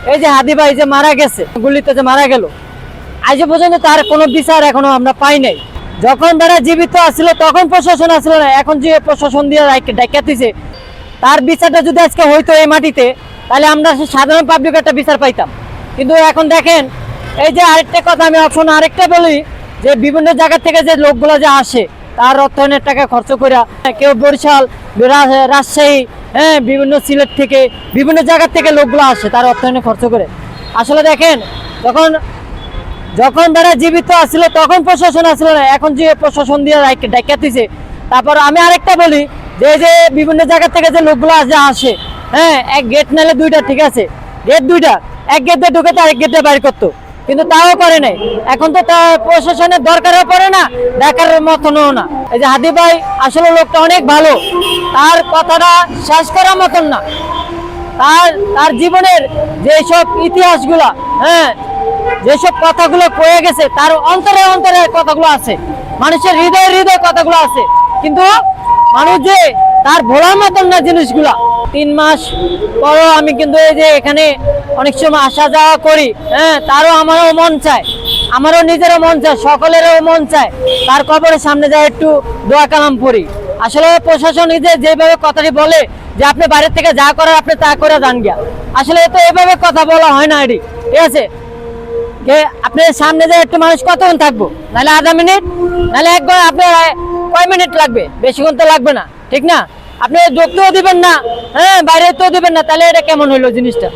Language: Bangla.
এই যে হাদি ভাই যে মারা গেছে, গুলিতে যে মারা গেল, আজ পর্যন্ত তার কোনো বিচার এখনো আমরা পাই নাই। যখন তারা জীবিত আছিল তখন প্রশাসন আসলো না, এখন যে প্রশাসন দিয়ে ডাকাতিছে, তার বিচারটা যদি আজকে হইতো এই মাটিতে, তাহলে আমরা সাধারণ পাবলিক একটা বিচার পাইতাম। কিন্তু এখন দেখেন, এই যে আরেকটা কথা আমি অপশন আরেকটা বলি, যে বিভিন্ন জায়গা থেকে যে লোকগুলো যে আসে, তার অর্থায়নের টাকা খরচ করে, কেউ বরিশাল, রাজশাহী, হ্যাঁ, বিভিন্ন সিলেট থেকে বিভিন্ন জায়গা থেকে লোকগুলো আসে তার অর্থায়নে খরচ করে। আসলে দেখেন, যখন যখন তারা জীবিত আসছিল তখন প্রশাসন আসছিল না, এখন যে প্রশাসন দিয়ে ডাকাতিছে। তারপর আমি আরেকটা বলি, যে যে বিভিন্ন জায়গা থেকে যে লোকগুলো আসে, হ্যাঁ, এক গেট নালে দুইটা, ঠিক আছে, গেট দুইটা, এক গেট দিয়ে ঢুকে আরেক গেট দিয়ে বাইর করতো, কিন্তু তাও করে নাই। এখন তো তার প্রশাসনের দরকারও পড়ে না, দেখার মতনও না। এই যে হাদি ভাই আসলে লোকটা অনেক ভালো, তার কথাটা শেষ করার মতন না। তার জীবনের যেসব ইতিহাসগুলা, হ্যাঁ, যেসব কথাগুলো কয়ে গেছে, তার অন্তরে অন্তরে কথাগুলো আছে, মানুষের হৃদয়ে হৃদয়ে কথাগুলো আছে, কিন্তু মানুষ যে তার ভোলার মতন না জিনিসগুলা। 3 মাস পরও আমি কিন্তু এই যে এখানে অনেক সময় আসা যাওয়া করি, হ্যাঁ, তারও আমারও মন চায়, আমারও নিজেরও মন চায়, সকলেরও মন চায় তার কবরের সামনে যায় একটু দোয়া কালাম পড়ি। আসলে প্রশাসন যেভাবে কথাটি বলে যে আপনি বাইরের থেকে যা করার আপনি তা করে যান গিয়া, আসলে তো এভাবে কথা বলা হয় না এটি, ঠিক আছে। যে আপনার সামনে যে একটু মানুষ কতক্ষণ থাকবো, নাহলে আধা মিনিট, নাহলে একবার আপনার কয় মিনিট লাগবে, বেশিক্ষণ তো লাগবে না, ঠিক না। আপনি ঢুকতেও দিবেন না, হ্যাঁ, বাইরে তো দিবেন না, তাহলে এটা কেমন হইলো জিনিসটা।